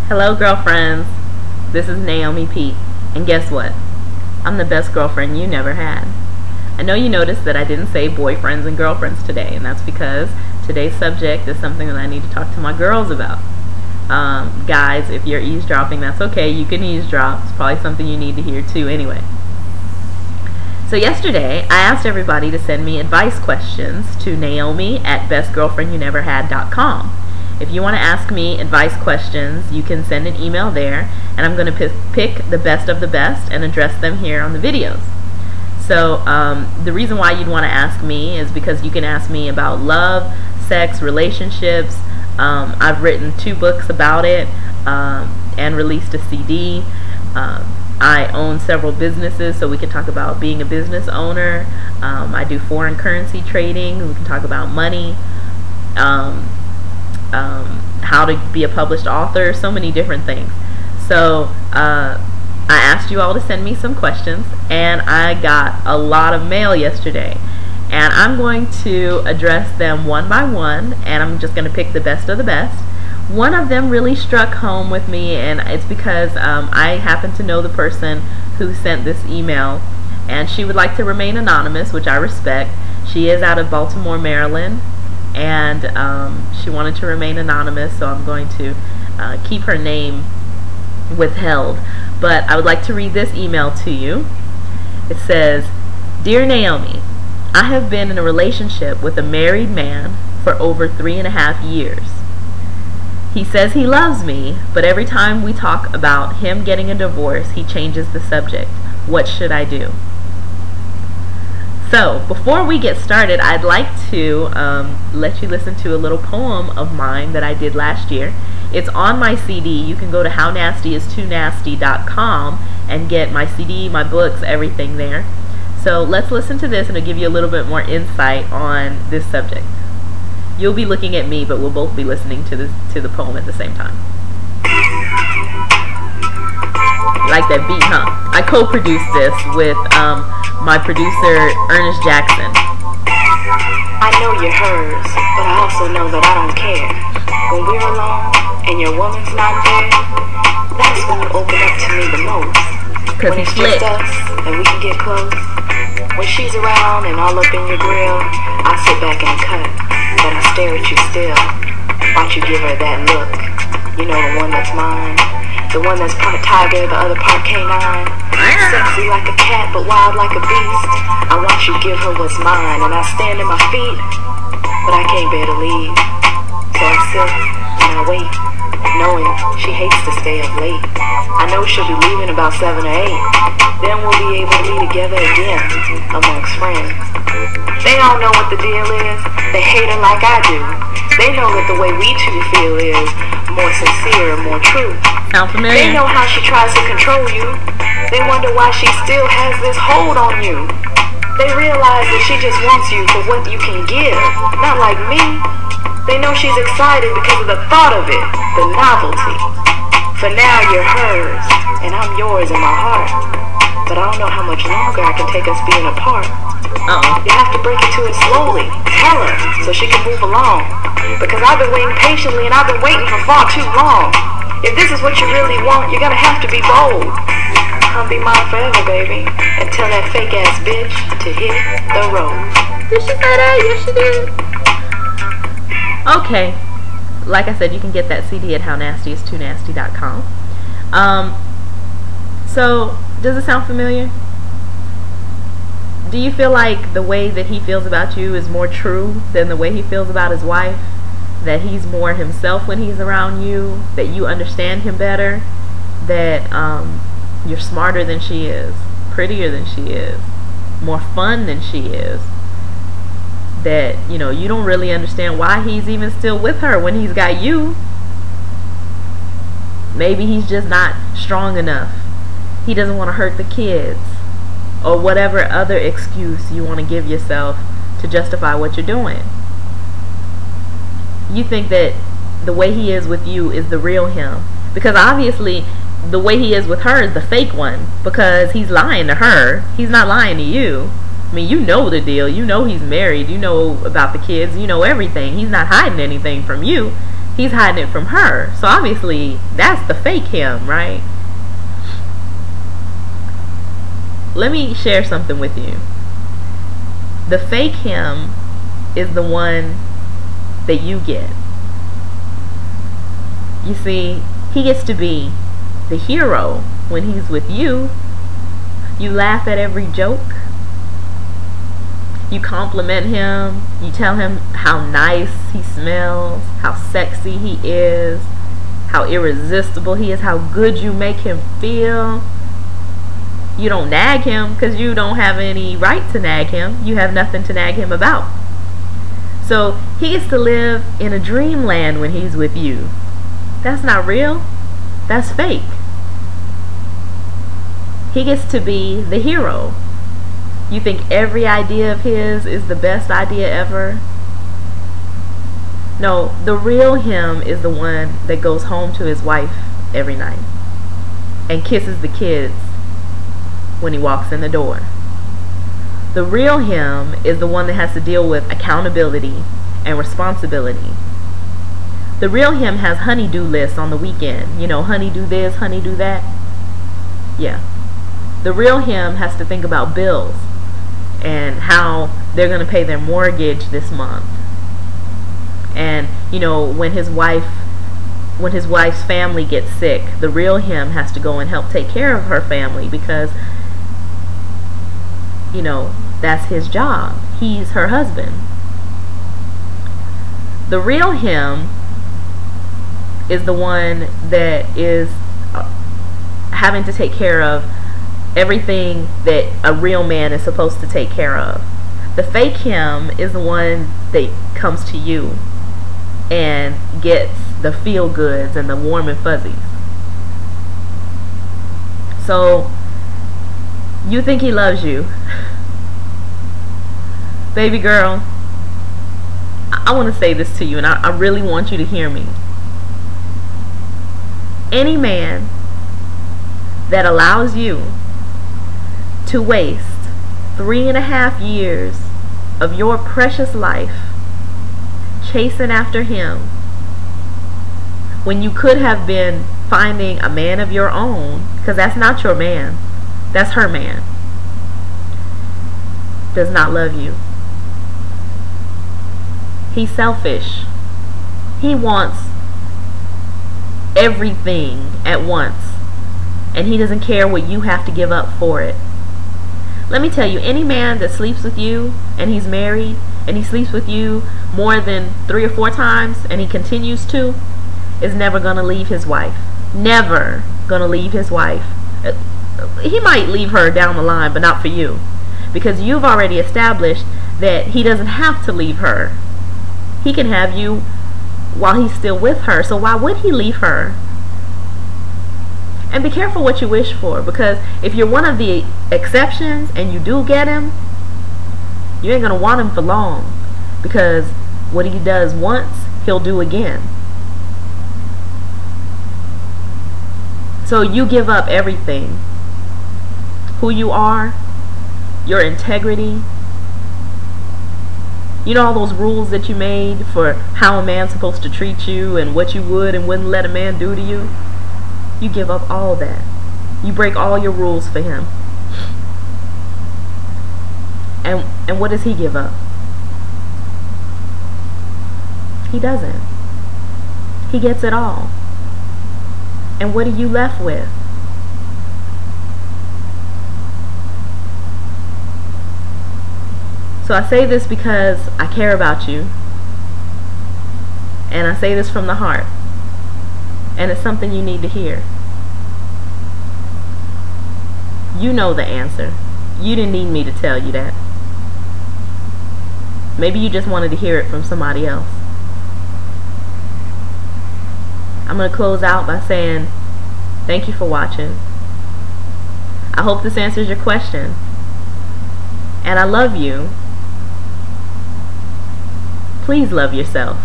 Hello girlfriends, this is Naomi P. And guess what? I'm the best girlfriend you never had. I know you noticed that I didn't say boyfriends and girlfriends today, and that's because today's subject is something that I need to talk to my girls about. Guys, if you're eavesdropping, that's okay, you can eavesdrop. It's probably something you need to hear too anyway. So yesterday, I asked everybody to send me advice questions to naomi@bestgirlfriendyouneverhad.com. If you want to ask me advice questions, you can send an email there, and I'm going to pick the best of the best and address them here on the videos. So the reason why you'd want to ask me is because you can ask me about love, sex, relationships. I've written 2 books about it and released a CD. I own several businesses, so we can talk about being a business owner. I do foreign currency trading. We can talk about money, how to be a published author, so many different things. So I asked you all to send me some questions, and I got a lot of mail yesterday. And I'm going to address them one by one, and I'm just going to pick the best of the best. One of them really struck home with me, and it's because I happen to know the person who sent this email, and she would like to remain anonymous, which I respect. She is out of Baltimore, Maryland, and she wanted to remain anonymous, so I'm going to keep her name withheld. But I would like to read this email to you. It says, "Dear Naomi, I have been in a relationship with a married man for over 3.5 years. He says he loves me, but every time we talk about him getting a divorce, he changes the subject. What should I do?" So, before we get started, I'd like to let you listen to a little poem of mine that I did last year. It's on my CD. You can go to hownastyistoo-nasty.com and get my CD, my books, everything there. So let's listen to this, and it'll give you a little bit more insight on this subject. You'll be looking at me, but we'll both be listening to the poem at the same time. Like that beat, huh? I co-produced this with my producer, Ernest Jackson. I know you're hers, but I also know that I don't care. When we're alone and your woman's not there, that's when you open up to me the most. When it's just us and we can get close. When she's around and all up in your grill, I sit back and cut, but I stare at you still. Watch you give her that look. You know, the one that's mine. The one that's part tiger, the other part canine. Sexy like a cat, but wild like a beast. I watch you give her what's mine, and I stand at my feet, but I can't bear to leave. So I sit and I wait, knowing she hates to stay up late. I know she'll be leaving about 7 or 8. Then we'll be able to be together again, amongst friends. They all know what the deal is. They hate her like I do. They know that the way we two feel is more sincere and more true. Sound familiar? They know how she tries to control you. They wonder why she still has this hold on you. They realize that she just wants you for what you can give, not like me. They know she's excited because of the thought of it, the novelty. For now you're hers, and I'm yours in my heart. But I don't know how much longer I can take us being apart. You have to break it to her slowly. Tell her, so she can move along. Because I've been waiting patiently, and I've been waiting for far too long. If this is what you really want, you're gonna have to be bold. Come be mine forever, baby, and tell that fake ass bitch to hit the road. Did she say that? Yes, she did. Okay. Like I said, you can get that CD at hownastyistoo-nasty.com. So, does it sound familiar? Do you feel like the way that he feels about you is more true than the way he feels about his wife? That he's more himself when he's around you? That you understand him better? That you're smarter than she is? Prettier than she is? More fun than she is? That, you know, you don't really understand why he's even still with her when he's got you. Maybe he's just not strong enough. He doesn't want to hurt the kids, or whatever other excuse you want to give yourself to justify what you're doing. You think that the way he is with you is the real him, because obviously the way he is with her is the fake one, because he's lying to her. He's not lying to you. I mean, you know the deal. You know he's married. You know about the kids. You know everything. He's not hiding anything from you. He's hiding it from her. So obviously, that's the fake him, right? Let me share something with you. The fake him is the one that you get. You see, he gets to be the hero when he's with you. You laugh at every joke. You compliment him. You tell him how nice he smells, how sexy he is, how irresistible he is, how good you make him feel. You don't nag him because you don't have any right to nag him. You have nothing to nag him about. So he gets to live in a dreamland when he's with you. That's not real. That's fake. He gets to be the hero. You think every idea of his is the best idea ever? No, the real him is the one that goes home to his wife every night and kisses the kids when he walks in the door. The real him is the one that has to deal with accountability and responsibility. The real him has honey-do lists on the weekend. You know, honey do this, honey do that. Yeah. The real him has to think about bills and how they're going to pay their mortgage this month. And, you know, when his wife's family gets sick, the real him has to go and help take care of her family because, you know, that's his job. He's her husband. The real him is the one that is having to take care of everything that a real man is supposed to take care of. The fake him is the one that comes to you and gets the feel goods and the warm and fuzzies. So you think he loves you. Baby girl, I want to say this to you, and I really want you to hear me. Any man that allows you to waste 3.5 years of your precious life chasing after him when you could have been finding a man of your own, because that's not your man, that's her man, does not love you. He's selfish. He wants everything at once, and he doesn't care what you have to give up for it. Let me tell you, any man that sleeps with you and he's married and he sleeps with you more than 3 or 4 times and he continues to, is never going to leave his wife. Never going to leave his wife. He might leave her down the line, but not for you, because you've already established that he doesn't have to leave her. He can have you while he's still with her, so why would he leave her? And be careful what you wish for, because if you're one of the exceptions and you do get him, you ain't gonna want him for long, because what he does once, he'll do again. So you give up everything. Who you are, your integrity, you know, all those rules that you made for how a man's supposed to treat you and what you would and wouldn't let a man do to you. You give up all that. You break all your rules for him. And what does he give up? He doesn't. He gets it all. And what are you left with? So I say this because I care about you. And I say this from the heart. And it's something you need to hear. You know the answer. You didn't need me to tell you that. Maybe you just wanted to hear it from somebody else. I'm going to close out by saying thank you for watching. I hope this answers your question. And I love you. Please love yourself.